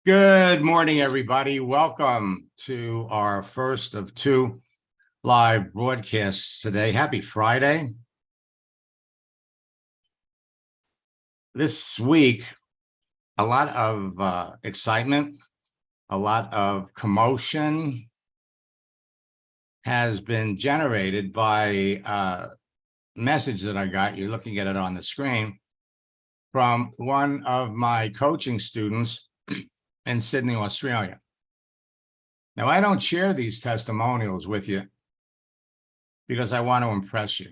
Good morning, everybody. Welcome to our first of two live broadcasts today. Happy Friday. This week, a lot of excitement, a lot of commotion has been generated by a message that I got. You're looking at it on the screen from one of my coaching students in Sydney, Australia. Now, I don't share these testimonials with you because I want to impress you.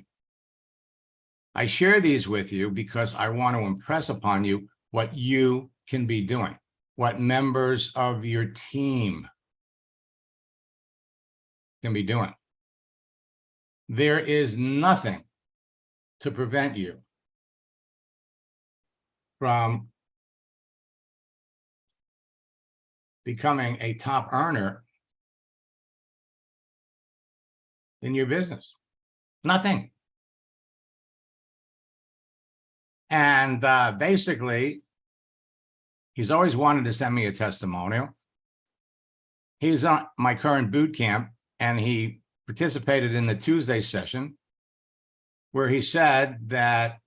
I share these with you because I want to impress upon you what you can be doing, what members of your team can be doing. There is nothing to prevent you from becoming a top earner in your business. Nothing. And basically, he's always wanted to send me a testimonial. He's on my current boot camp, and he participated in the Tuesday session where he said that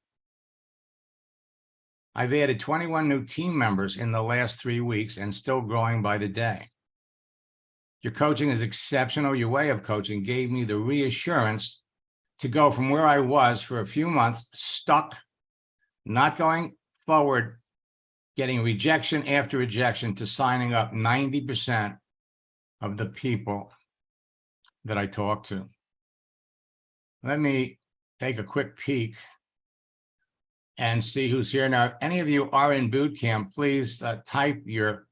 I've added 21 new team members in the last 3 weeks and still growing by the day. Your coaching is exceptional. Your way of coaching gave me the reassurance to go from where I was for a few months, stuck, not going forward, getting rejection after rejection, to signing up 90% of the people that I talk to. Let me take a quick peek and see who's here. Now, if any of you are in boot camp, please type your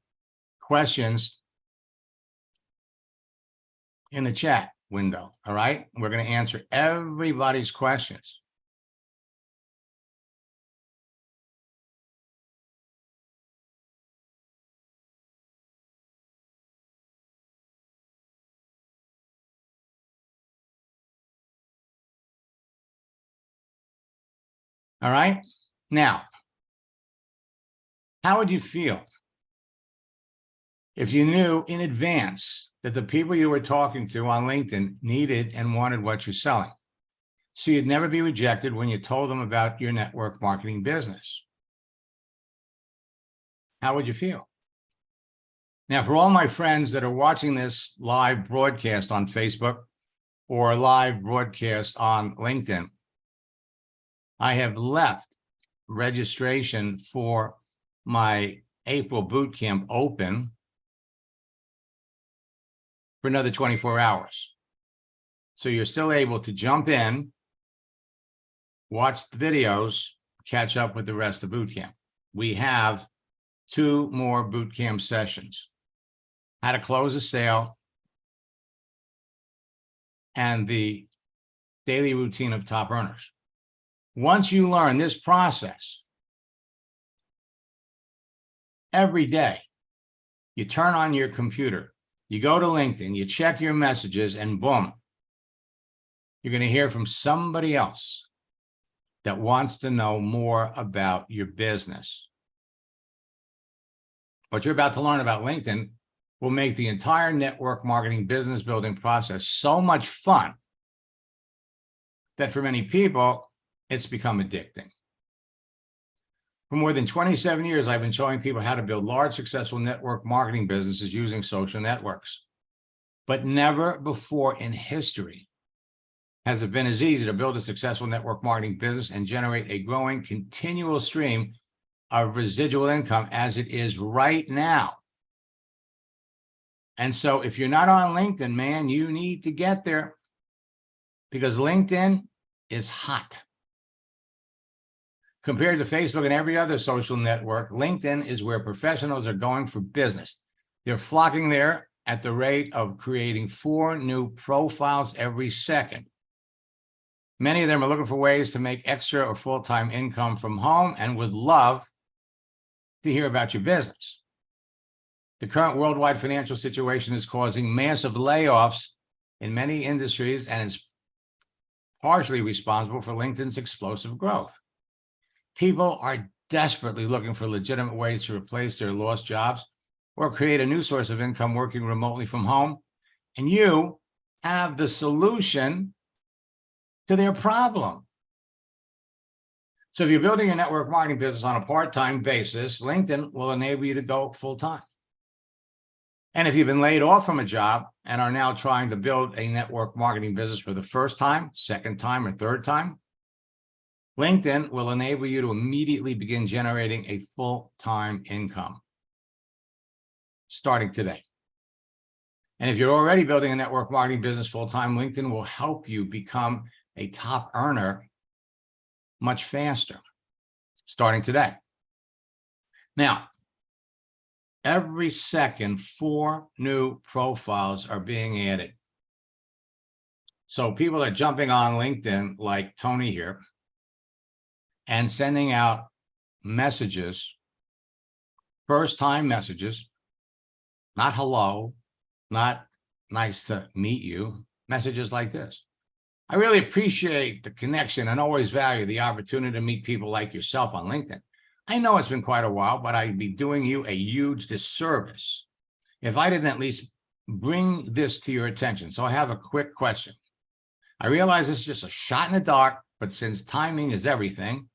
questions in the chat window, all right? We're going to answer everybody's questions. All right? Now, how would you feel if you knew in advance that the people you were talking to on LinkedIn needed and wanted what you're selling, so you'd never be rejected when you told them about your network marketing business? How would you feel? Now, for all my friends that are watching this live broadcast on Facebook or live broadcast on LinkedIn, I have left registration for my April boot camp open for another 24 hours. So you're still able to jump in, watch the videos, catch up with the rest of boot camp. We have 2 more boot camp sessions: how to close a sale and the daily routine of top earners. Once you learn this process, every day you turn on your computer, you go to LinkedIn, you check your messages, and boom, you're going to hear from somebody else that wants to know more about your business. What you're about to learn about LinkedIn will make the entire network marketing business building process so much fun that for many people, it's become addicting. For more than 27 years, I've been showing people how to build large, successful network marketing businesses using social networks. But never before in history has it been as easy to build a successful network marketing business and generate a growing, continual stream of residual income as it is right now. And so if you're not on LinkedIn, man, you need to get there, because LinkedIn is hot. Compared to Facebook and every other social network, LinkedIn is where professionals are going for business. They're flocking there at the rate of creating 4 new profiles every second. Many of them are looking for ways to make extra or full-time income from home and would love to hear about your business. The current worldwide financial situation is causing massive layoffs in many industries, and it's partially responsible for LinkedIn's explosive growth. People are desperately looking for legitimate ways to replace their lost jobs or create a new source of income working remotely from home, and you have the solution to their problem. So if you're building a network marketing business on a part-time basis, LinkedIn will enable you to go full-time. And if you've been laid off from a job and are now trying to build a network marketing business for the first time, second time, or third time, LinkedIn will enable you to immediately begin generating a full-time income starting today. And if you're already building a network marketing business full-time, LinkedIn will help you become a top earner much faster starting today. Now, every second, 4 new profiles are being added. So people are jumping on LinkedIn like Tony here and sending out messages, first-time messages, not hello, not nice to meet you, messages like this. I really appreciate the connection and always value the opportunity to meet people like yourself on LinkedIn. I know it's been quite a while, but I'd be doing you a huge disservice if I didn't at least bring this to your attention. So I have a quick question. I realize this is just a shot in the dark, but since timing is everything,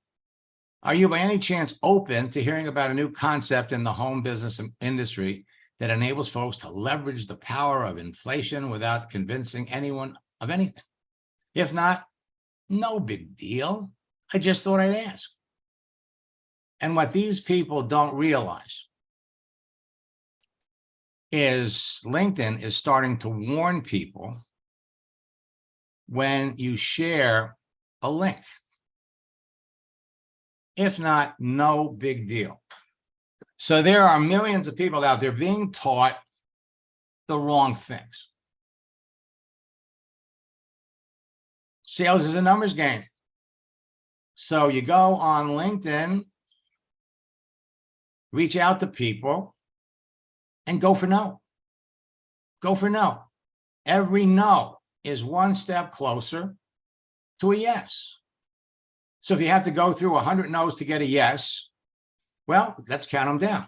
are you by any chance open to hearing about a new concept in the home business industry that enables folks to leverage the power of inflation without convincing anyone of anything? If not, no big deal. I just thought I'd ask. And what these people don't realize is LinkedIn is starting to warn people when you share a link. If not, no big deal. So there are millions of people out there being taught the wrong things. Sales is a numbers game. So you go on LinkedIn, reach out to people, and go for no. Go for no. Every no is one step closer to a yes. So if you have to go through 100 no's to get a yes, well, let's count them down.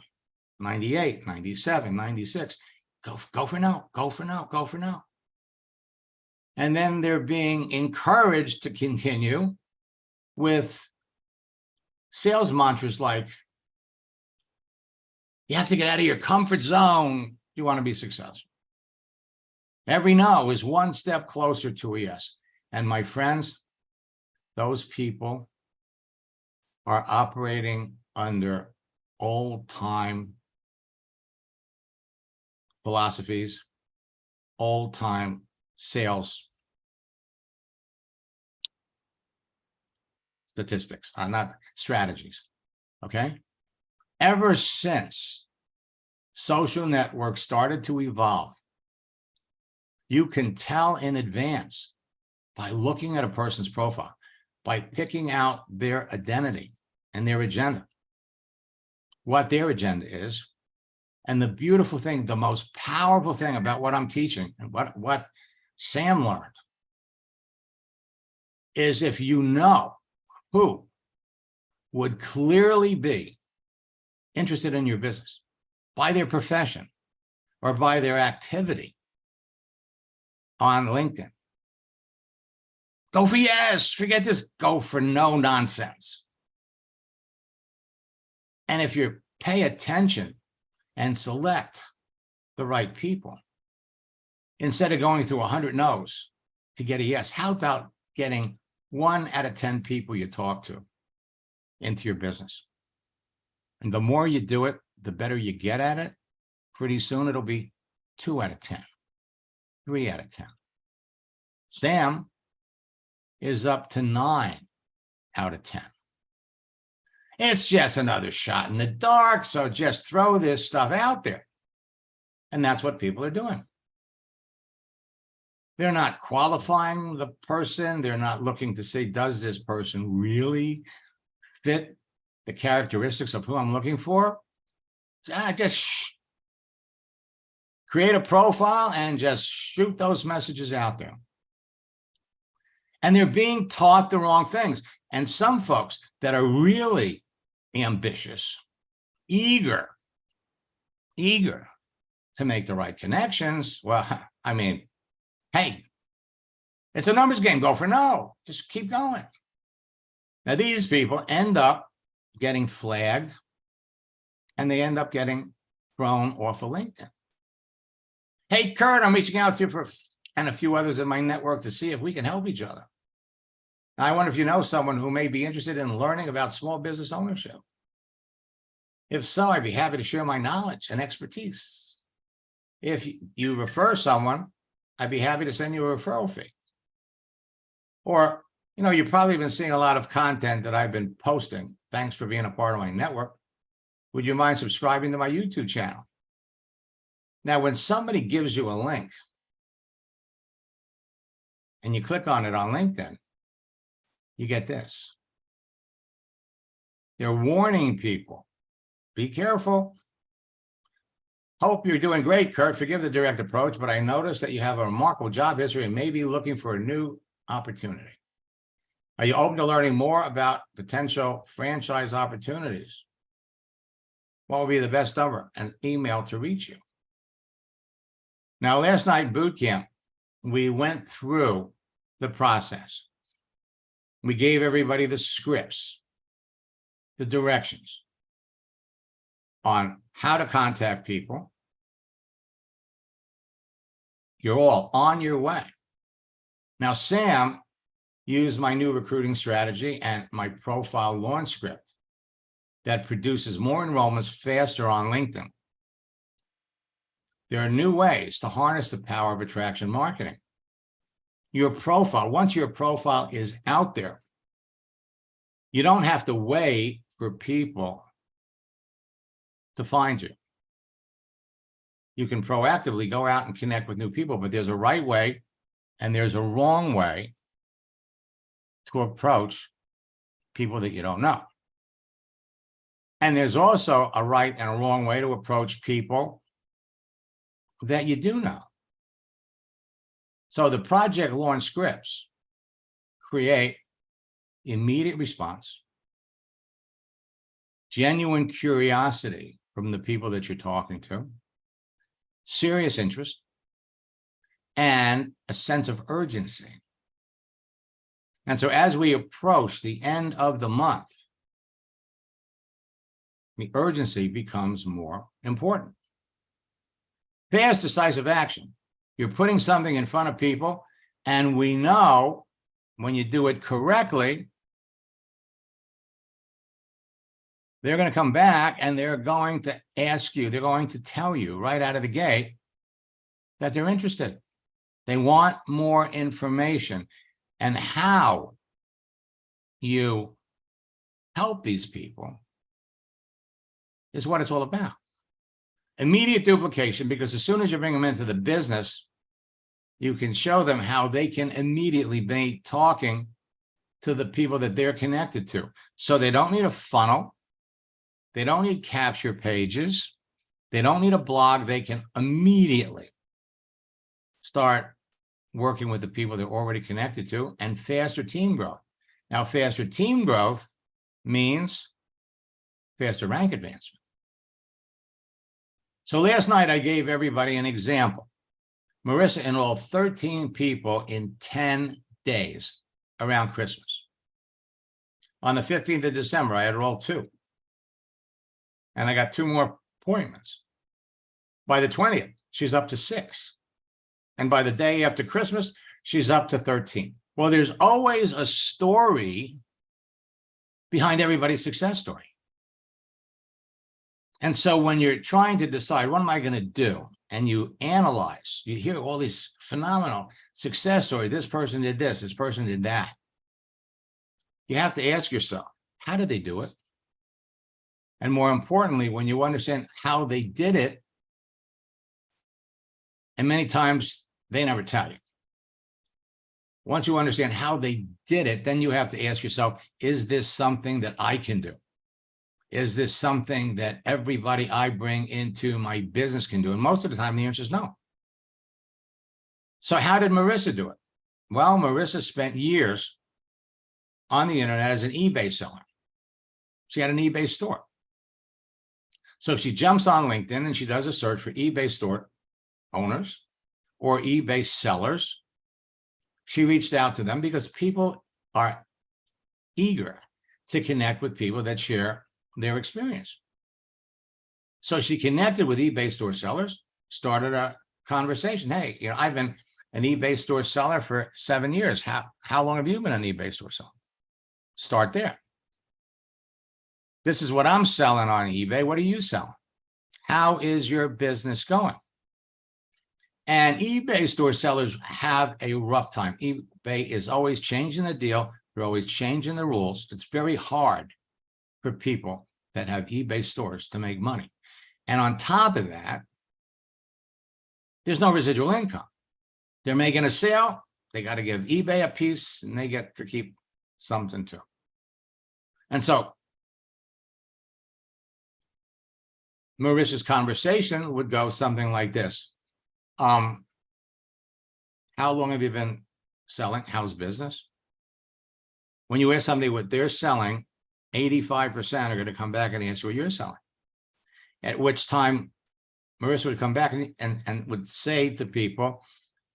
98, 97, 96. Go for no, go for no, go for no. And then they're being encouraged to continue with sales mantras like, you have to get out of your comfort zone if you want to be successful. Every no is one step closer to a yes. And my friends, those people are operating under old-time philosophies, old-time sales statistics, not strategies, okay? Ever since social networks started to evolve, you can tell in advance by looking at a person's profile, by picking out their identity and their agenda, what their agenda is. And the beautiful thing, the most powerful thing about what I'm teaching and what Sam learned is if you know who would clearly be interested in your business by their profession or by their activity on LinkedIn, go for yes, forget this go for no nonsense. And if you pay attention and select the right people, instead of going through 100 no's to get a yes, how about getting 1 out of 10 people you talk to into your business? And the more you do it, the better you get at it. Pretty soon it'll be 2 out of 10, 3 out of 10. Sam is up to 9 out of 10. It's just another shot in the dark, so just throw this stuff out there. And that's what people are doing. They're not qualifying the person. They're not looking to say, does this person really fit the characteristics of who I'm looking for? Just create a profile and just shoot those messages out there. And they're being taught the wrong things. And some folks that are really ambitious, eager to make the right connections. Well, I mean, hey, it's a numbers game. Go for no. Just keep going. Now, these people end up getting flagged, and they end up getting thrown off of LinkedIn. Hey, Kurt, I'm reaching out to you and a few others in my network to see if we can help each other. I wonder if you know someone who may be interested in learning about small business ownership. If so, I'd be happy to share my knowledge and expertise. If you refer someone, I'd be happy to send you a referral fee. Or, you've probably been seeing a lot of content that I've been posting. Thanks for being a part of my network. Would you mind subscribing to my YouTube channel? Now, when somebody gives you a link and you click on it on LinkedIn, you get this. They're warning people. Be careful. Hope you're doing great, Kurt. Forgive the direct approach, but I noticed that you have a remarkable job history and may be looking for a new opportunity. Are you open to learning more about potential franchise opportunities? What will be the best number and email to reach you? Now, last night boot camp, we went through the process. We gave everybody the scripts, the directions on how to contact people. You're all on your way. Now, Sam used my new recruiting strategy and my profile launch script that produces more enrollments faster on LinkedIn. There are new ways to harness the power of attraction marketing. Your profile, once your profile is out there, you don't have to wait for people to find you. You can proactively go out and connect with new people, but there's a right way and there's a wrong way to approach people that you don't know. And there's also a right and a wrong way to approach people that you do know. So the project launch scripts create immediate response, genuine curiosity from the people that you're talking to, serious interest, and a sense of urgency. And so as we approach the end of the month, the urgency becomes more important. Fast, decisive action. You're putting something in front of people, and we know when you do it correctly, they're going to come back and they're going to ask you, they're going to tell you right out of the gate that they're interested. They want more information. And how you help these people is what it's all about. Immediate duplication, because as soon as you bring them into the business, you can show them how they can immediately be talking to the people that they're connected to. So they don't need a funnel. They don't need capture pages. They don't need a blog. They can immediately start working with the people they're already connected to, and faster team growth. Now, faster team growth means faster rank advancement. So last night, I gave everybody an example. Marissa enrolled 13 people in 10 days around Christmas. On the 15th of December, I enrolled 2. And I got 2 more appointments. By the 20th, she's up to 6. And by the day after Christmas, she's up to 13. Well, there's always a story behind everybody's success story. And so when you're trying to decide, what am I going to do? And you analyze, you hear all these phenomenal success stories. This person did this, this person did that. You have to ask yourself, how did they do it? And more importantly, when you understand how they did it, and many times they never tell you. Once you understand how they did it, then you have to ask yourself, is this something that I can do? Is this something that everybody I bring into my business can do? And most of the time, the answer is no. So how did Marissa do it? Well, Marissa spent years on the internet as an eBay seller. She had an eBay store. So she jumps on LinkedIn and she does a search for eBay store owners or eBay sellers. She reached out to them because people are eager to connect with people that share their experience. So she connected with eBay store sellers, started a conversation. Hey, I've been an eBay store seller for 7 years. How long have you been an eBay store seller? Start there. This is what I'm selling on eBay. What are you selling? How is your business going? And eBay store sellers have a rough time. eBay is always changing the deal. They're always changing the rules. It's very hard for people that have eBay stores to make money. And on top of that, there's no residual income. They're making a sale. They got to give eBay a piece and they get to keep something too. And so Marissa's conversation would go something like this. How long have you been selling? How's business? When you ask somebody what they're selling, 85% are going to come back and answer what you're selling. At which time Marissa would come back and would say to people,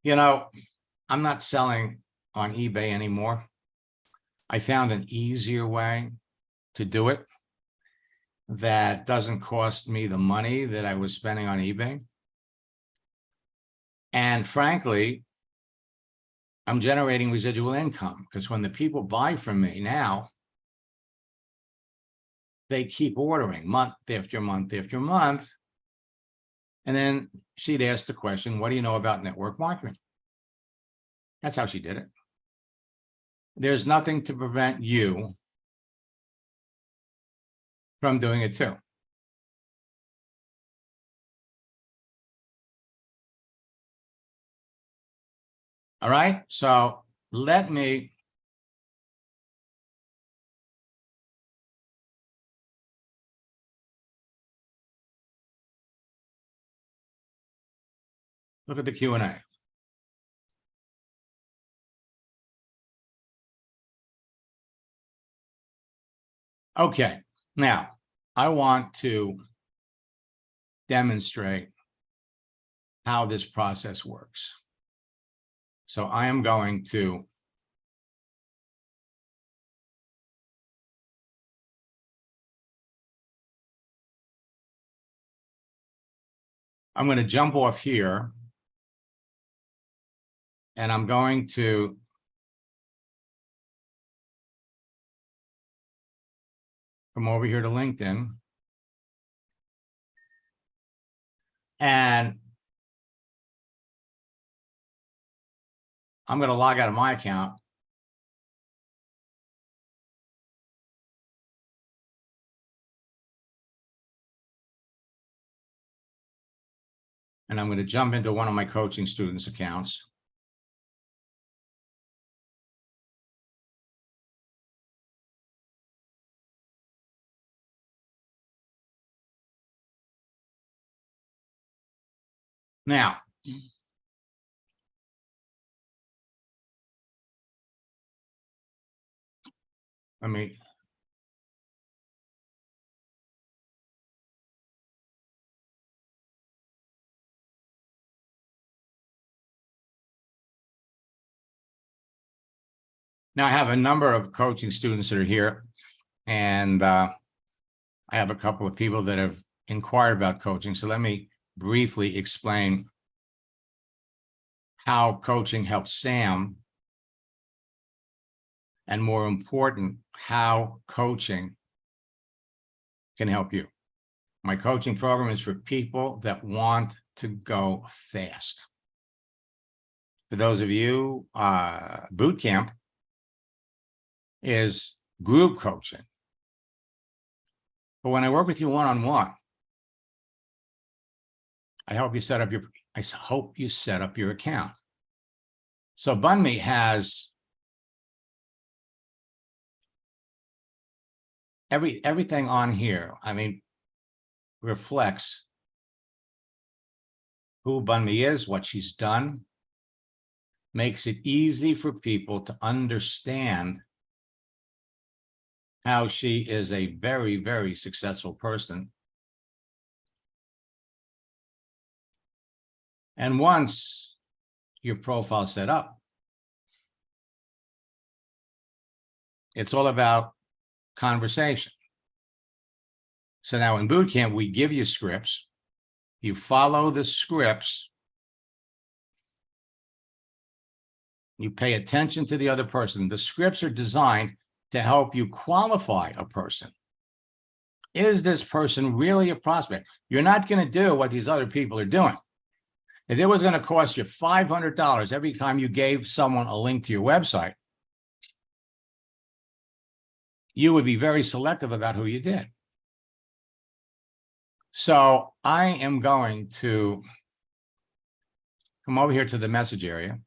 I'm not selling on eBay anymore. I found an easier way to do it that doesn't cost me the money that I was spending on eBay. And frankly, I'm generating residual income because when the people buy from me now, they keep ordering month after month after month. And then she'd ask the question, what do you know about network marketing? That's how she did it. There's nothing to prevent you from doing it too. All right, so let me look at the Q&A. Okay, now I want to demonstrate how this process works. So I am going to jump off here and I'm going to come over here to LinkedIn and I'm going to log out of my account. And I'm going to jump into one of my coaching students' accounts. Now, let me now I have a number of coaching students that are here, and I have a couple of people that have inquired about coaching. So let me briefly explain how coaching helps Sam, and more important, how coaching can help you. My coaching program is for people that want to go fast. For those of you, boot camp is group coaching. But when I work with you one-on-one, I hope you set up your account. So Bunme has everything on here. I mean, reflects who Bunme is, what she's done, makes it easy for people to understand how she is a very, very successful person And once your profile set up, it's all about conversation. So now in boot camp, we give you scripts. You follow the scripts. You pay attention to the other person. The scripts are designed to help you qualify a person. Is this person really a prospect? You're not going to do what these other people are doing. If it was going to cost you $500 every time you gave someone a link to your website, you would be very selective about who you did. So I am going to come over here to the message area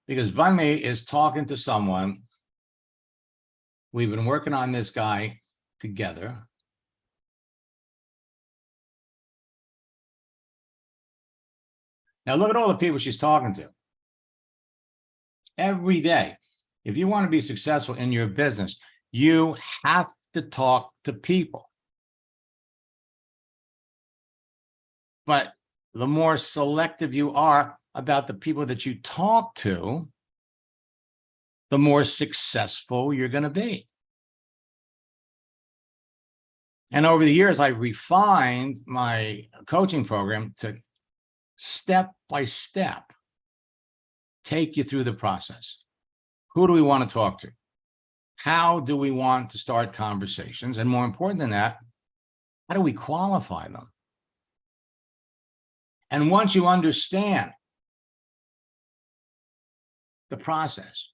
because Bunmi is talking to someone. We've been working on this guy together. Now look at all the people she's talking to. Every day, if you want to be successful in your business, you have to talk to people. But the more selective you are about the people that you talk to, the more successful you're going to be. And over the years, I've refined my coaching program to step by step take you through the process. Who do we want to talk to? How do we want to start conversations? And more important than that, how do we qualify them? And once you understand the process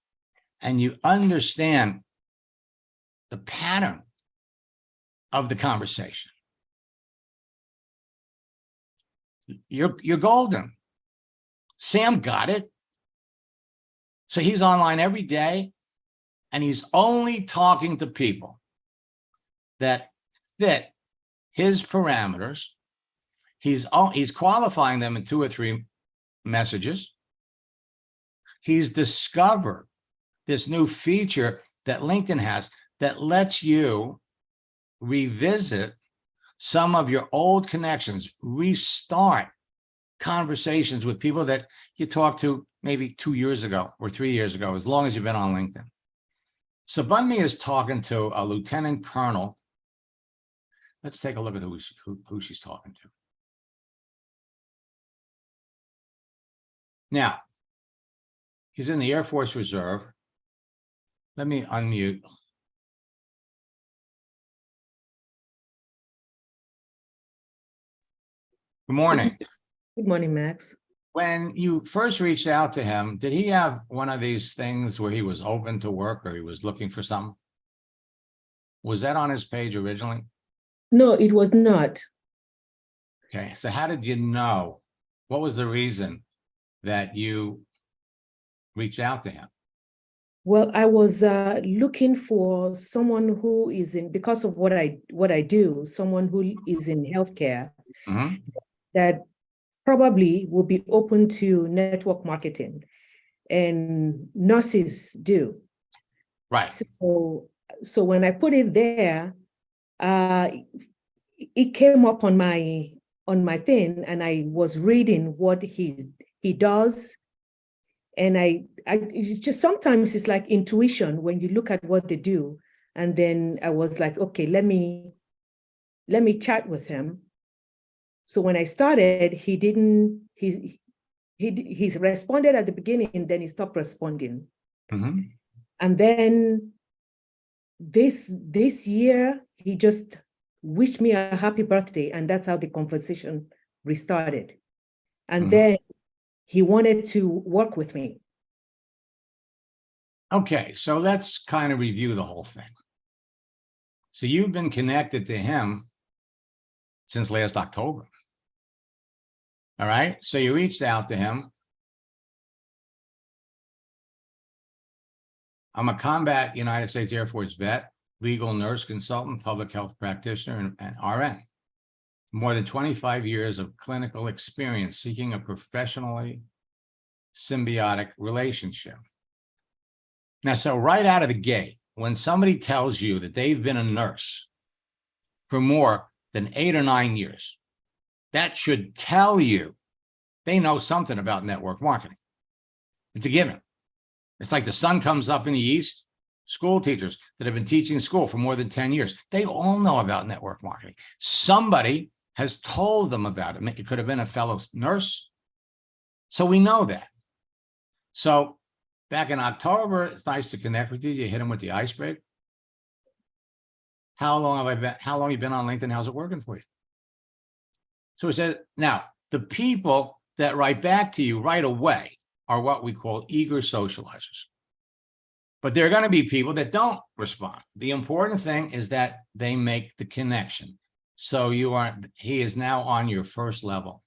and you understand the pattern of the conversation, you're golden. Sam got it. So he's online every day and he's only talking to people that fit his parameters. He's qualifying them in 2 or 3 messages. He's discovered this new feature that LinkedIn has that lets you revisit some of your old connections, restart conversations with people that you talked to maybe 2 years ago or 3 years ago, as long as you've been on LinkedIn. So Bunmi is talking to a lieutenant colonel. Let's take a look at who she's talking to. Now, he's in the Air Force Reserve. Let me unmute. Good morning. Good morning, Max. When you first reached out to him, did he have one of these things where he was open to work or he was looking for something? Was that on his page originally? No, it was not. Okay, so how did you know? What was the reason that you reached out to him? Well, I was looking for someone who is in, because of what I do, someone who is in healthcare that probably will be open to network marketing, and nurses do. Right. So when I put it there, it came up on my thing, and I was reading what he does, and it's just sometimes it's like intuition when you look at what they do, and then I was like, okay, let me chat with him. So when I started, he responded at the beginning, then he stopped responding. And then this year, he just wished me a happy birthday, and that's how the conversation restarted. And then he wanted to work with me. Okay, so let's kind of review the whole thing. So you've been connected to him since last October. All right, so you reached out to him. I'm a combat United States Air Force vet, legal nurse consultant, public health practitioner, and RN. More than 25 years of clinical experience seeking a professionally symbiotic relationship. Now, so right out of the gate, when somebody tells you that they've been a nurse for more than 8 or 9 years, that should tell you they know something about network marketing. It's a given. It's like the sun comes up in the east. School teachers that have been teaching school for more than 10 years, they all know about network marketing. Somebody has told them about it. It could have been a fellow nurse. So we know that. So back in October, it's nice to connect with you. You hit them with the icebreaker. How long have you been on LinkedIn? How's it working for you? So he said, now the people that write back to you right away are what we call eager socializers. But there are going to be people that don't respond. The important thing is that they make the connection. So he is now on your first level.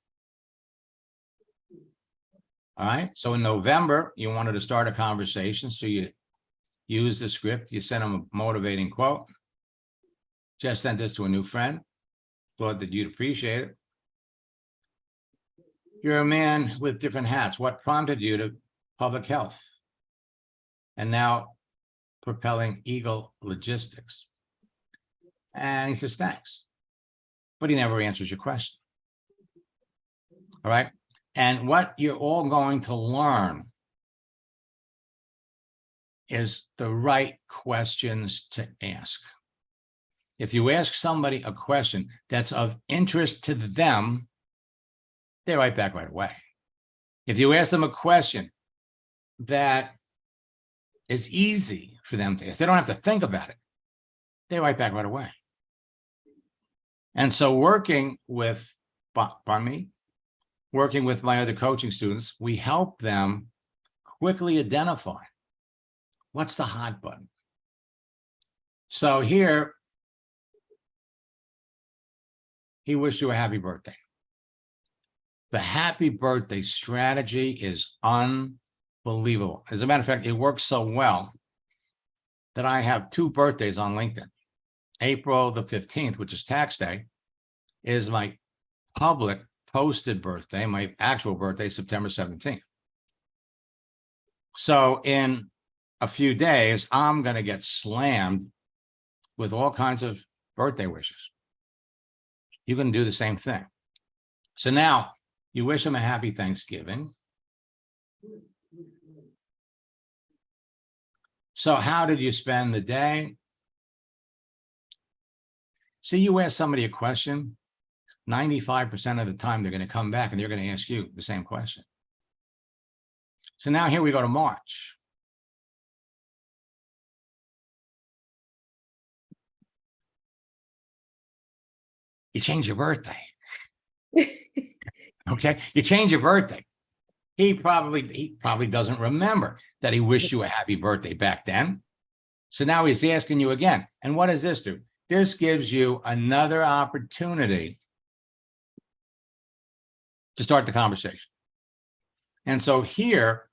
All right. So in November, you wanted to start a conversation. So you use the script, you send him a motivating quote. Just sent this to a new friend. Thought that you'd appreciate it. You're a man with different hats. What prompted you to public health? And now propelling Eagle Logistics. And he says, thanks. But he never answers your question. All right. And what you're all going to learn is the right questions to ask. If you ask somebody a question that's of interest to them, they write back right away. If you ask them a question that is easy for them to ask, they don't have to think about it, they write back right away. And so working with working with my other coaching students, we help them quickly identify what's the hot button. So here, he wished you a happy birthday. The happy birthday strategy is unbelievable. As a matter of fact, it works so well that I have 2 birthdays on LinkedIn. April the 15th, which is tax day, is my public posted birthday. My actual birthday, September 17th. So in a few days, I'm going to get slammed with all kinds of birthday wishes. You can do the same thing. So now you wish them a happy Thanksgiving. So how did you spend the day? See, you ask somebody a question, 95% of the time they're going to come back and they're going to ask you the same question. So now here we go to March. You change your birthday. Okay, you change your birthday. He probably doesn't remember that he wished you a happy birthday back then. So now he's asking you again. And what does this do? This gives you another opportunity to start the conversation. And so here,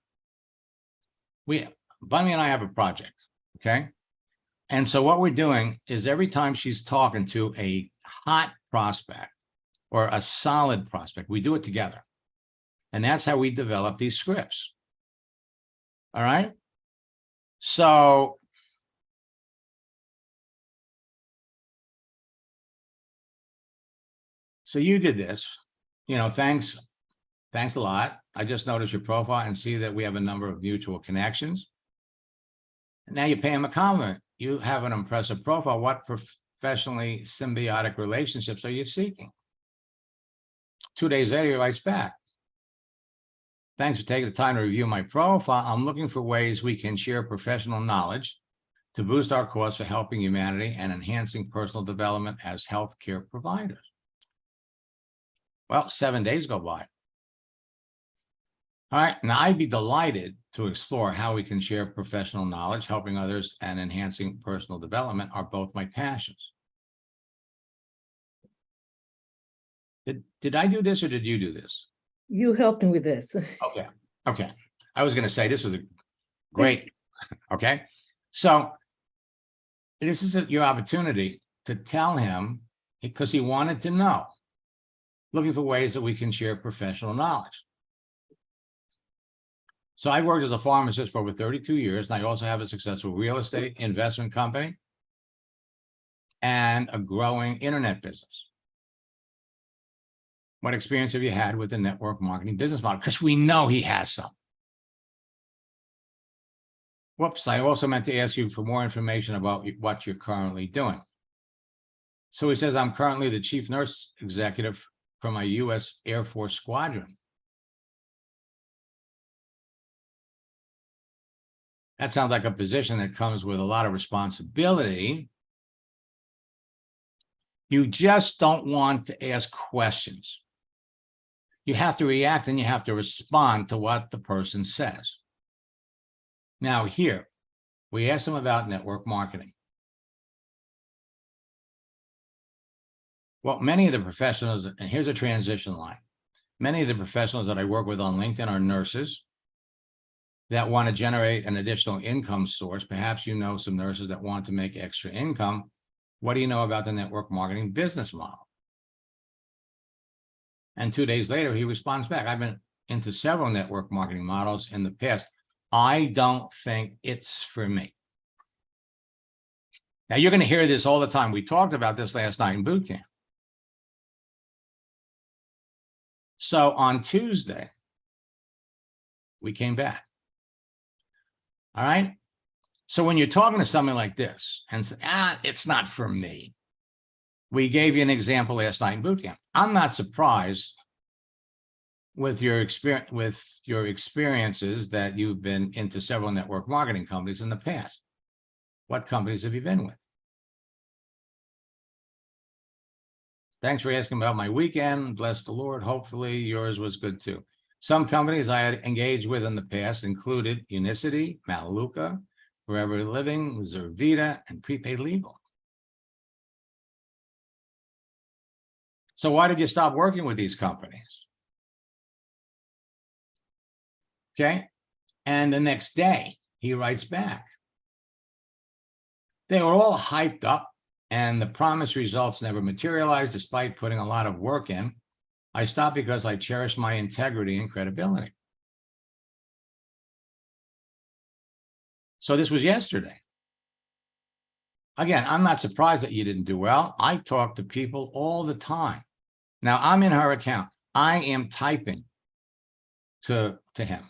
Bunny and I have a project, okay? And so what we're doing is every time she's talking to a hot prospect or a solid prospect, we do it together. And that's how we develop these scripts. All right. So you did this, thanks a lot. I just noticed your profile and see that we have a number of mutual connections. And now you pay him a compliment. You have an impressive profile. What professionally symbiotic relationships are you seeking? 2 days later, he writes back. Thanks for taking the time to review my profile. I'm looking for ways we can share professional knowledge to boost our cause for helping humanity and enhancing personal development as healthcare providers. Well, 7 days go by. All right, now I'd be delighted to explore how we can share professional knowledge. Helping others and enhancing personal development are both my passions. Did I do this or did you do this? You helped me with this. Okay. I was going to say this was a great. Okay. So this is your opportunity to tell him, because he wanted to know, looking for ways that we can share professional knowledge. So I worked as a pharmacist for over 32 years, and I also have a successful real estate investment company and a growing internet business. What experience have you had with the network marketing business model? Because we know he has some. Whoops, I also meant to ask you for more information about what you're currently doing. So he says, I'm currently the chief nurse executive for my U.S. Air Force Squadron. That sounds like a position that comes with a lot of responsibility. You just don't want to ask questions. You have to react and you have to respond to what the person says. Now here, we asked him about network marketing. Well, many of the professionals, and here's a transition line. Many of the professionals that I work with on LinkedIn are nurses that want to generate an additional income source. Perhaps you know some nurses that want to make extra income. What do you know about the network marketing business model? And 2 days later, he responds back, I've been into several network marketing models in the past. I don't think it's for me. Now, you're going to hear this all the time. We talked about this last night in boot camp. So on Tuesday, we came back. All right. So when you're talking to somebody like this and say, it's not for me. We gave you an example last night in boot camp. I'm not surprised with your experiences that you've been into several network marketing companies in the past. What companies have you been with? Thanks for asking about my weekend. Bless the Lord. Hopefully yours was good too. Some companies I had engaged with in the past included Unicity, Maluka, Forever Living, Zervita, and Prepaid Legal. So why did you stop working with these companies? Okay. And the next day he writes back. They were all hyped up and the promised results never materialized despite putting a lot of work in. I stopped because I cherish my integrity and credibility. So this was yesterday. Again, I'm not surprised that you didn't do well. I talk to people all the time. Now I'm in her account. I am typing to him.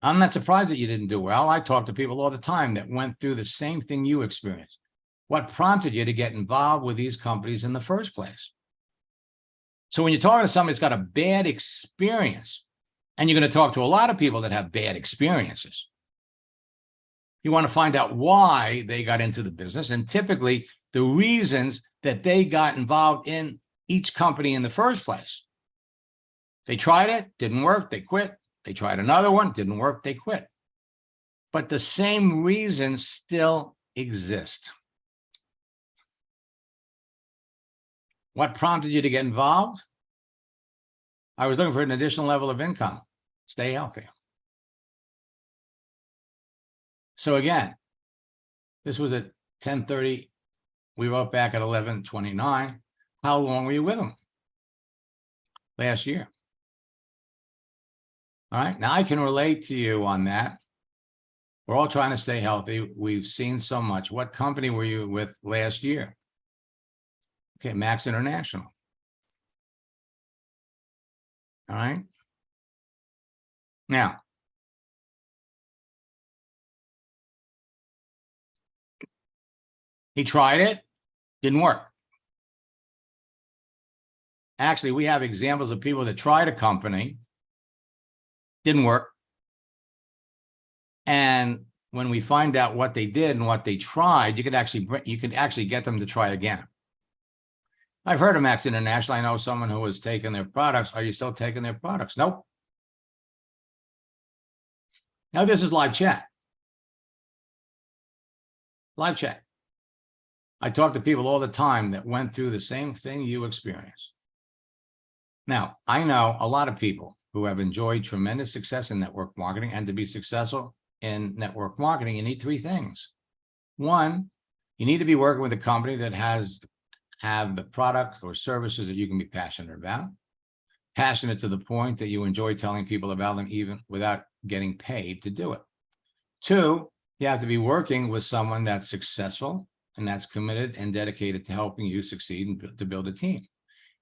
I'm not surprised that you didn't do well. I talk to people all the time that went through the same thing you experienced. What prompted you to get involved with these companies in the first place? So when you're talking to somebody that's got a bad experience, and you're going to talk to a lot of people that have bad experiences, you want to find out why they got into the business and typically the reasons that they got involved in each company in the first place. They tried it, didn't work, they quit. They tried another one, didn't work, they quit. But the same reasons still exist. What prompted you to get involved? I was looking for an additional level of income. Stay healthy. So again, this was at 10:30. We wrote back at 11:29. How long were you with them? Last year. All right. Now I can relate to you on that. We're all trying to stay healthy. We've seen so much. What company were you with last year? Okay, Max International. All right. Now, he tried it, didn't work. Actually, we have examples of people that tried a company, didn't work. And when we find out what they did and what they tried, you could actually get them to try again. I've heard of Max International. I know someone who was taking their products. Are you still taking their products? Nope. Now this is live chat. Live chat. I talk to people all the time that went through the same thing you experienced. Now, I know a lot of people who have enjoyed tremendous success in network marketing, and to be successful in network marketing, you need three things. One, you need to be working with a company that have the product or services that you can be passionate about, passionate to the point that you enjoy telling people about them even without getting paid to do it. Two, you have to be working with someone that's successful and that's committed and dedicated to helping you succeed and to build a team.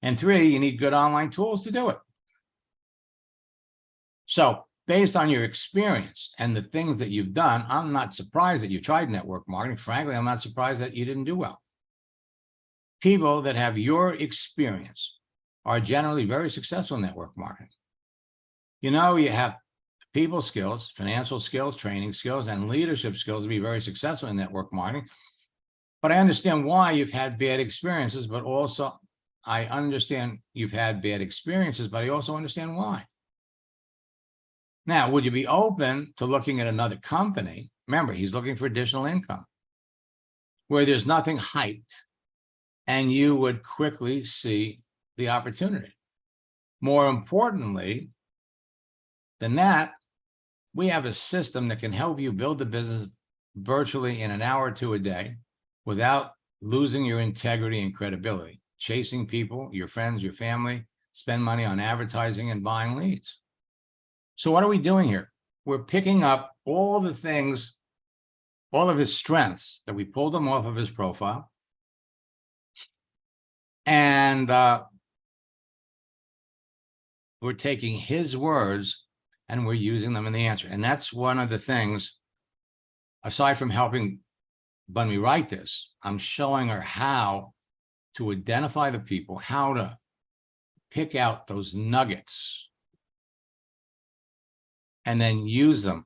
And 3, you need good online tools to do it. So based on your experience and the things that you've done, I'm not surprised that you tried network marketing. Frankly, I'm not surprised that you didn't do well. People that have your experience are generally very successful in network marketing. You know, you have people skills, financial skills, training skills, and leadership skills to be very successful in network marketing. But I understand why you've had bad experiences, but also I understand you've had bad experiences, but I also understand why. Now, would you be open to looking at another company? Remember, he's looking for additional income where there's nothing hyped and you would quickly see the opportunity. More importantly than that, we have a system that can help you build the business virtually in an hour or 2 a day without losing your integrity and credibility, chasing people, your friends, your family, spend money on advertising and buying leads. So what are we doing here? We're picking up all the things, all of his strengths that we pulled them off of his profile. And we're taking his words and we're using them in the answer. And that's one of the things, aside from helping Bunmi write this, I'm showing her how to identify the people, how to pick out those nuggets and then use them.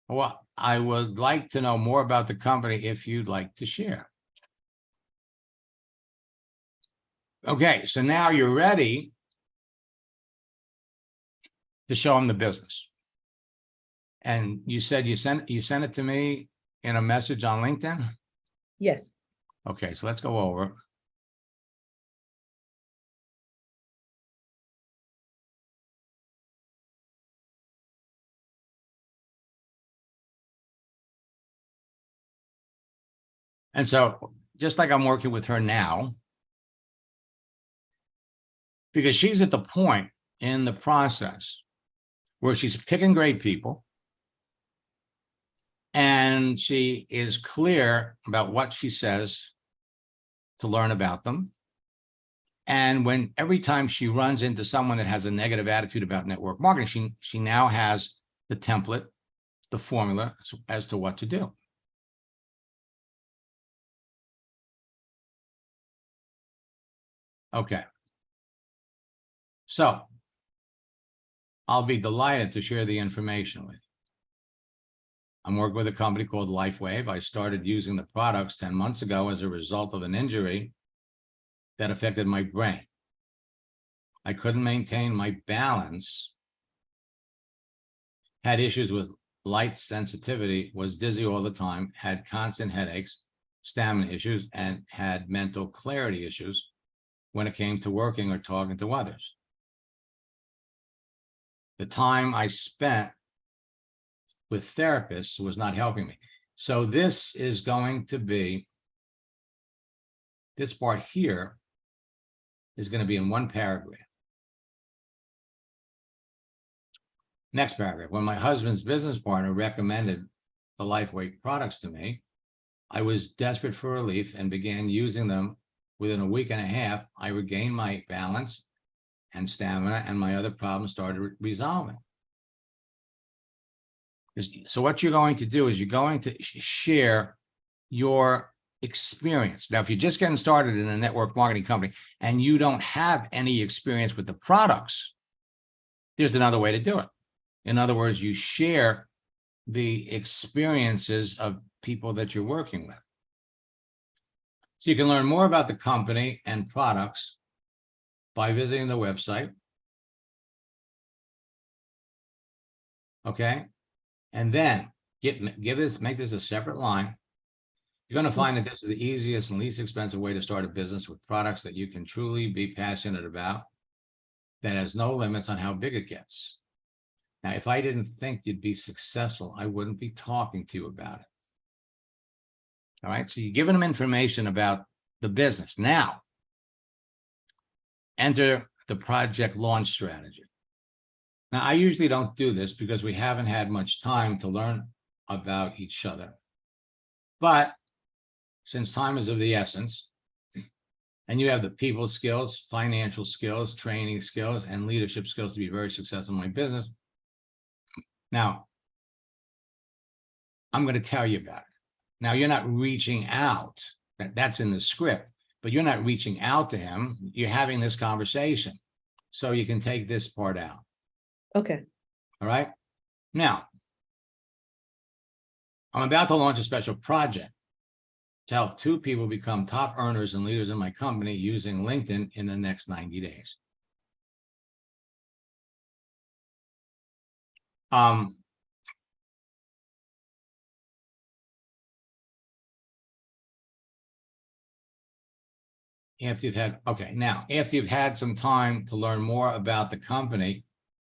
Well, I would like to know more about the company if you'd like to share. Okay, so now you're ready to show them the business. And you said you sent it to me in a message on LinkedIn? Yes. Okay, so let's go over. And so just like I'm working with her now, because she's at the point in the process where she's picking great people and she is clear about what she says to learn about them. And when every time she runs into someone that has a negative attitude about network marketing, she now has the template, the formula as to what to do. Okay. So I'll be delighted to share the information with you. I'm working with a company called LifeWave. I started using the products 10 months ago as a result of an injury that affected my brain. I couldn't maintain my balance, had issues with light sensitivity, was dizzy all the time, had constant headaches, stamina issues, and had mental clarity issues when it came to working or talking to others. The time I spent with therapists was not helping me. So this is going to be, this part here is going to be in one paragraph. Next paragraph. When my husband's business partner recommended the LifeWave products to me, I was desperate for relief and began using them. Within a week and a half, I regained my balance and stamina, and my other problems started resolving. So what you're going to do is you're going to share your experience. Now, if you're just getting started in a network marketing company and you don't have any experience with the products, there's another way to do it. In other words, you share the experiences of people that you're working with. So you can learn more about the company and products by visiting the website. Okay. And then make this a separate line. You're going to find that this is the easiest and least expensive way to start a business with products that you can truly be passionate about, that has no limits on how big it gets. Now, if I didn't think you'd be successful, I wouldn't be talking to you about it. All right. So you're giving them information about the business. Now, enter the project launch strategy. Now, I usually don't do this because we haven't had much time to learn about each other. But since time is of the essence, And you have the people skills, financial skills, training skills, and leadership skills to be very successful in my business. Now, I'm going to tell you about it. Now, you're not reaching out. That's in the script, but you're not reaching out to him. You're having this conversation. So you can take this part out. Okay. All right. Now, I'm about to launch a special project to help 2 people become top earners and leaders in my company using LinkedIn in the next 90 days. After you've had some time to learn more about the company,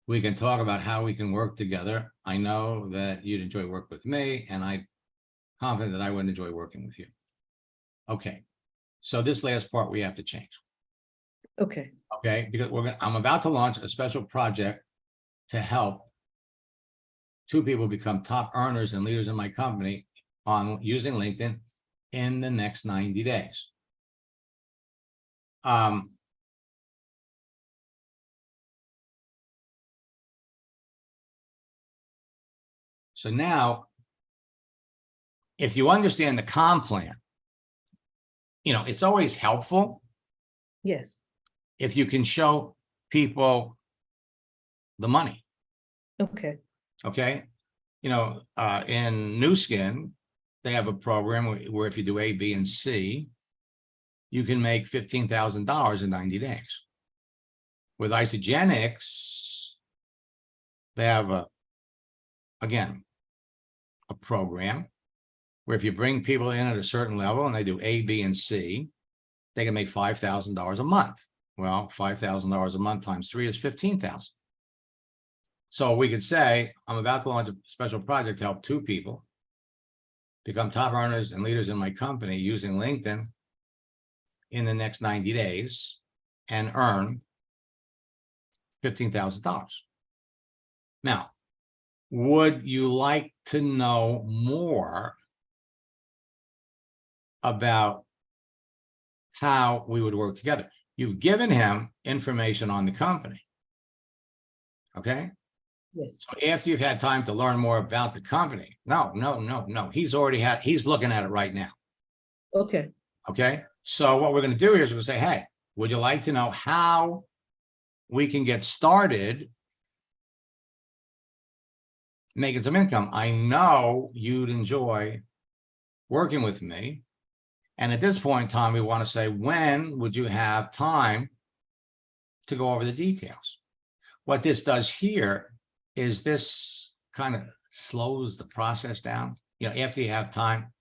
we can talk about how we can work together. I know that you'd enjoy work with me, and I'm confident that I would enjoy working with you. Okay, so this last part we have to change. Okay. Okay, because I'm about to launch a special project to help 2 people become top earners and leaders in my company on using LinkedIn in the next 90 days. So now, if you understand the comp plan, it's always helpful Yes. if you can show people the money. Okay. Okay. In New Skin, they have a program where if you do A, B, and C, you can make $15,000 in 90 days. With Isagenix, they have a program where if you bring people in at a certain level and they do A, B, and C, they can make $5,000 a month. Well, $5,000 a month times 3 is 15,000. So we could say, I'm about to launch a special project to help 2 people become top earners and leaders in my company using LinkedIn in the next 90 days and earn $15,000. Now, would you like to know more about how we would work together? You've given him information on the company. Okay. Yes. So after you've had time to learn more about the company, no. He's looking at it right now. Okay. Okay. So what we're going to do here is we're going to say, hey, would you like to know how we can get started making some income? I know you'd enjoy working with me. And at this point in time, we want to say, when would you have time to go over the details? What this does here is this kind of slows the process down. After you have time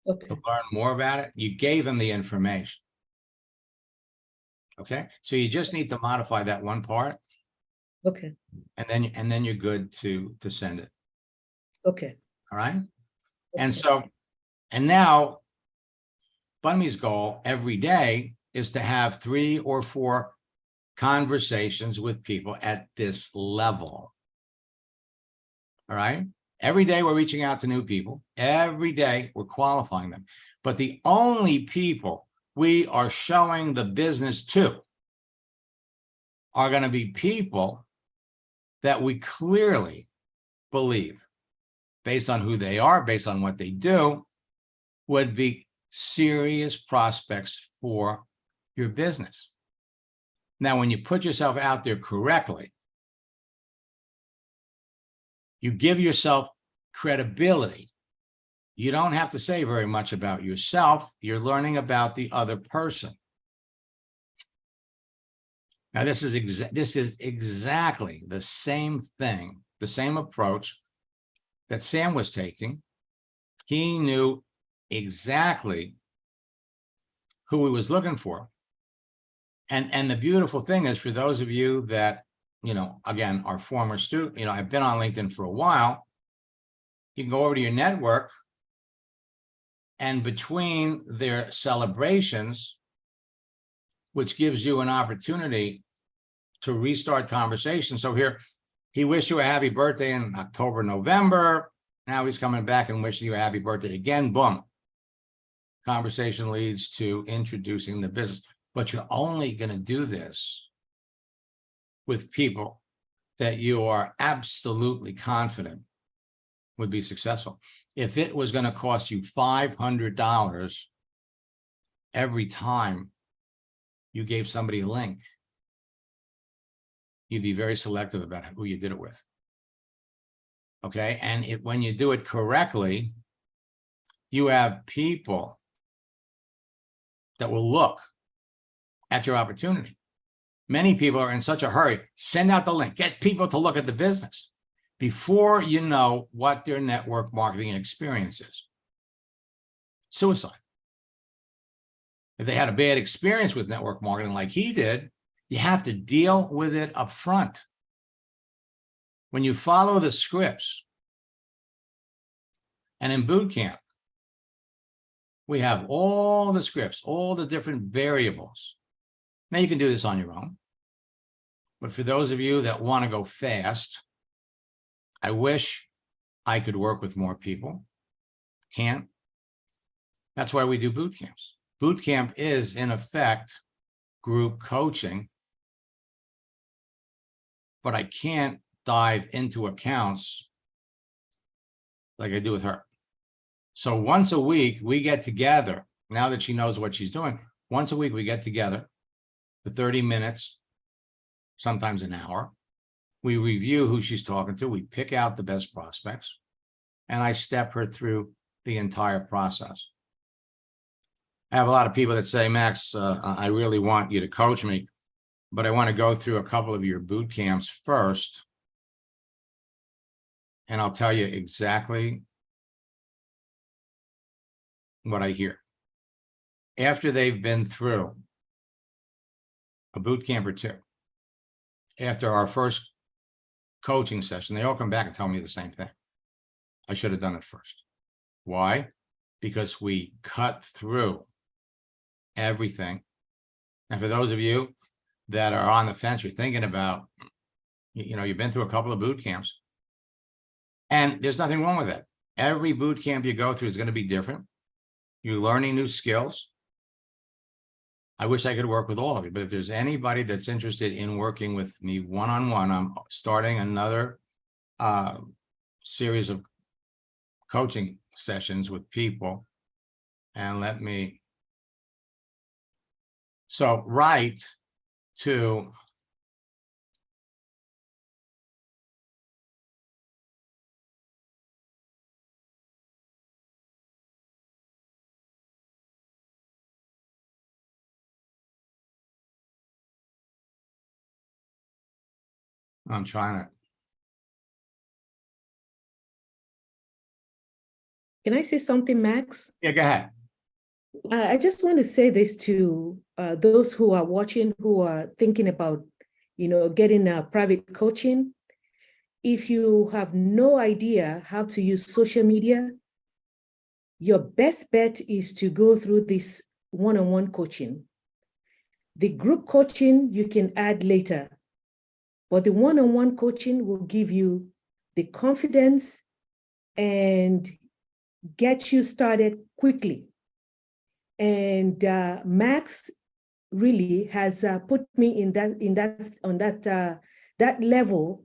to learn more about it, you gave them the information. Okay. So you just need to modify that one part. Okay. And then you're good to send it. Okay. All right. And now Bunny's goal every day is to have 3 or 4 conversations with people at this level. All right. Every day we're reaching out to new people. Every day we're qualifying them. But the only people we are showing the business to are going to be people that we clearly believe, based on who they are, based on what they do, would be serious prospects for your business. Now, when you put yourself out there correctly, you give yourself credibility. You don't have to say very much about yourself. You're learning about the other person. Now, this is exactly the same thing, the same approach that Sam was taking. He knew exactly who he was looking for. And the beautiful thing is, for those of you that, again, are former student, I've been on LinkedIn for a while, you can go over to your network, and between their celebrations, which gives you an opportunity to restart conversation. So here, he wished you a happy birthday in October, November. Now he's coming back and wishing you a happy birthday again. Boom. Conversation leads to introducing the business. but you're only going to do this with people that you are absolutely confident would be successful. If it was going to cost you $500 every time you gave somebody a link, you'd be very selective about who you did it with. Okay. And when you do it correctly, you have people that will look at your opportunity. Many people are in such a hurry. Send out the link, get people to look at the business before you know what their network marketing experience is. Suicide. If they had a bad experience with network marketing like he did, you have to deal with it up front. When you follow the scripts, and in boot camp, we have all the scripts, all the different variables. Now you can do this on your own. But for those of you that want to go fast, I wish I could work with more people. Can't. That's why we do boot camps. Boot camp is, in effect, group coaching. But I can't dive into accounts like I do with her. So once a week, we get together. Now that she knows what she's doing, once a week, we get together for 30 minutes, sometimes an hour. We review who she's talking to. We pick out the best prospects, and I step her through the entire process. I have a lot of people that say, Max, I really want you to coach me, but I want to go through a couple of your boot camps first. And I'll tell you exactly what I hear. After they've been through a boot camp or two, after our first coaching session, they all come back and tell me the same thing. I should have done it first. Why? Because we cut through everything. And for those of you that are on the fence, you're thinking about, you've been through a couple of boot camps, and there's nothing wrong with that. Every boot camp you go through is going to be different. You're learning new skills. I wish I could work with all of you, but if there's anybody that's interested in working with me one-on-one, I'm starting another series of coaching sessions with people. And write to I'm trying to. Can I say something, Max? Yeah, go ahead. I just want to say this to those who are watching, who are thinking about, getting a private coaching. If you have no idea how to use social media, your best bet is to go through this one-on-one coaching. The group coaching you can add later, but the one-on-one coaching will give you the confidence and get you started quickly. And Max really has put me on that level.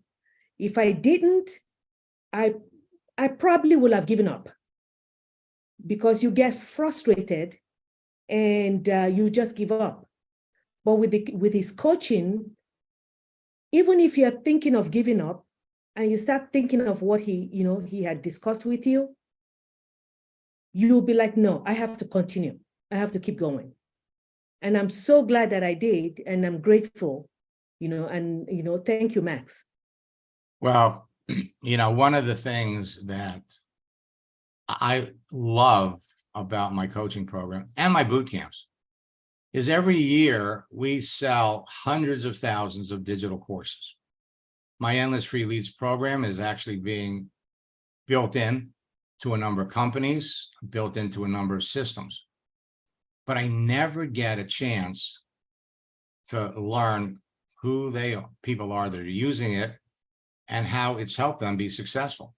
If I didn't, I probably would have given up, because you get frustrated and you just give up. But with his coaching, even if you're thinking of giving up and you start thinking of what he had discussed with you, you'll be like, no, I have to continue. I have to keep going. And I'm so glad that I did, and I'm grateful, thank you, Max. Well, one of the things that I love about my coaching program and my boot camps is every year we sell hundreds of thousands of digital courses. My Endless Free Leads program is actually being built in to a number of companies, built into a number of systems. But I never get a chance to learn who people are that are using it and how it's helped them be successful.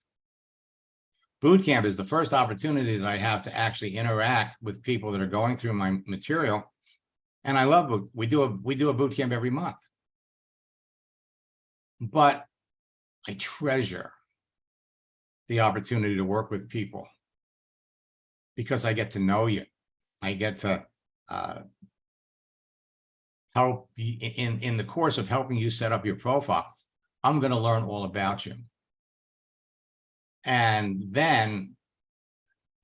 Bootcamp is the first opportunity that I have to actually interact with people that are going through my material And I love we do a boot camp every month. But I treasure the opportunity to work with people because I get to know you. I get to help you in the course of helping you set up your profile. I'm going to learn all about you. And then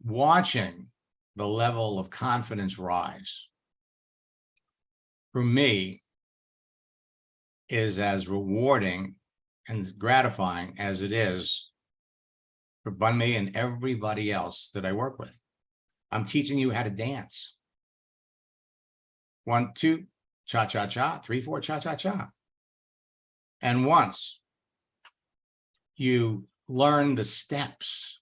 watching the level of confidence rise for me is as rewarding and gratifying as it is for Bunmi and everybody else that I work with. I'm teaching you how to dance. 1, 2, cha-cha-cha, 3, 4, cha-cha-cha. And once you learn the steps,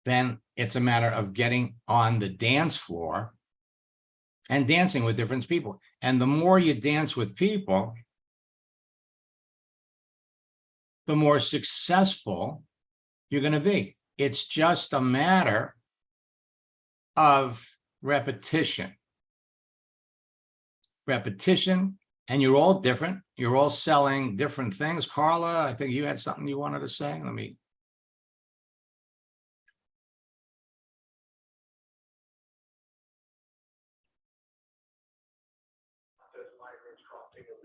then it's a matter of getting on the dance floor and dancing with different people. And the more you dance with people, the more successful you're going to be. It's just a matter of repetition. Repetition, and you're all different. You're all selling different things. Carla, I think you had something you wanted to say. Let me.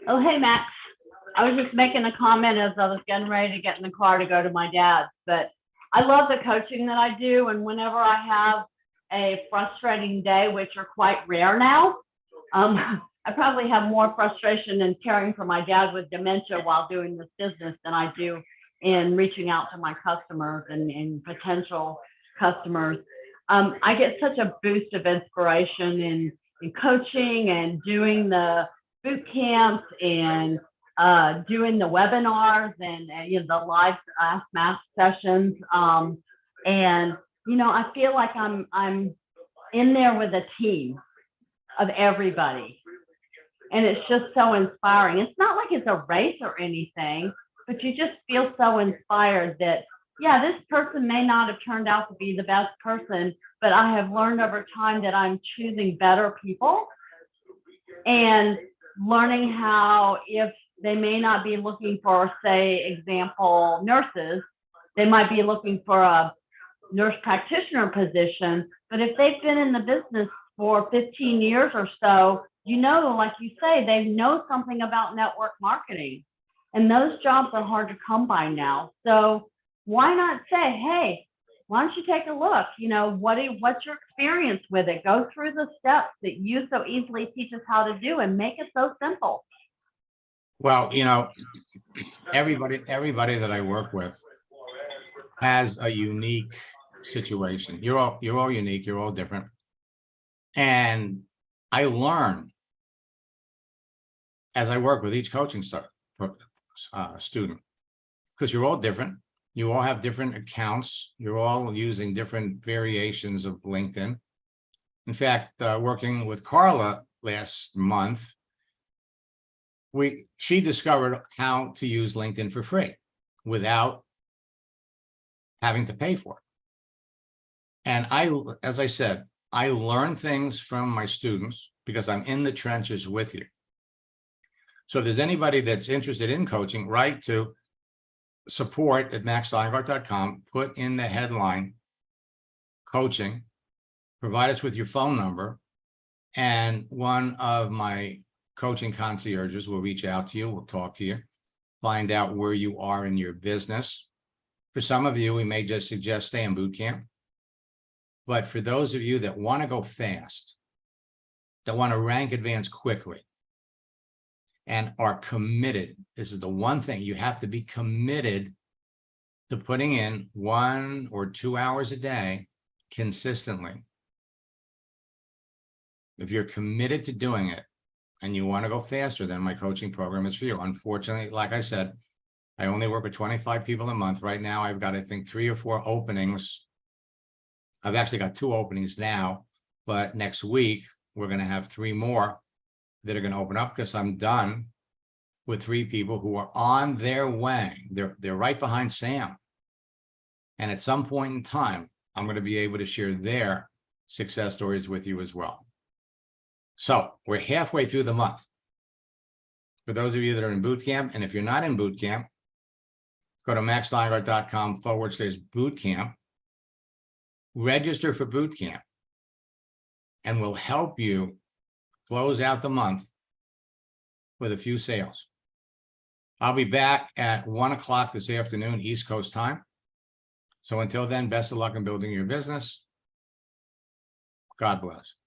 Oh, hey, Max. I was just making a comment as I was getting ready to get in the car to go to my dad's, but I love the coaching that I do. And whenever I have a frustrating day, which are quite rare now, I probably have more frustration in caring for my dad with dementia while doing this business than I do in reaching out to my customers and potential customers. I get such a boost of inspiration in coaching and doing the boot camps and doing the webinars and the live Ask Max sessions. And I feel like I'm in there with a team of everybody. And it's just so inspiring. It's not like it's a race or anything, but you just feel so inspired that, yeah, this person may not have turned out to be the best person, but I have learned over time that I'm choosing better people and learning how, if they may not be looking for, say, example, nurses, they might be looking for a nurse practitioner position. But if they've been in the business for 15 years or so, like you say, they know something about network marketing. And those jobs are hard to come by now. So why not say, hey, why don't you take a look? What's your experience with it? Go through the steps that you so easily teach us how to do and make it so simple. Well, everybody that I work with has a unique situation. You're all unique. You're all different. And I learn as I work with each coaching student, because you're all different. You all have different accounts. You're all using different variations of LinkedIn. In fact, working with Carla last month, she discovered how to use LinkedIn for free without having to pay for it. And as I said, I learn things from my students because I'm in the trenches with you. So if there's anybody that's interested in coaching, write to support@maxsteingart.com, put in the headline coaching, provide us with your phone number, and one of my coaching concierges will reach out to you. We'll talk to you, find out where you are in your business. For some of you, we may just suggest stay in boot camp. But for those of you that want to go fast, that want to rank advance quickly, and are committed, this is the one thing, you have to be committed to putting in 1 or 2 hours a day consistently. If you're committed to doing it and you want to go faster, then my coaching program is for you. Unfortunately, like I said, I only work with 25 people a month. Right now, I've got, I think, 3 or 4 openings. I've actually got 2 openings now, but next week, we're going to have 3 more that are going to open up because I'm done with 3 people who are on their way. They're right behind Sam. And at some point in time, I'm going to be able to share their success stories with you as well. So we're halfway through the month. For those of you that are in boot camp, and if you're not in boot camp, go to maxsteingart.com/boot camp. Register for boot camp. And we'll help you close out the month with a few sales. I'll be back at 1 o'clock this afternoon, East Coast time. So until then, best of luck in building your business. God bless.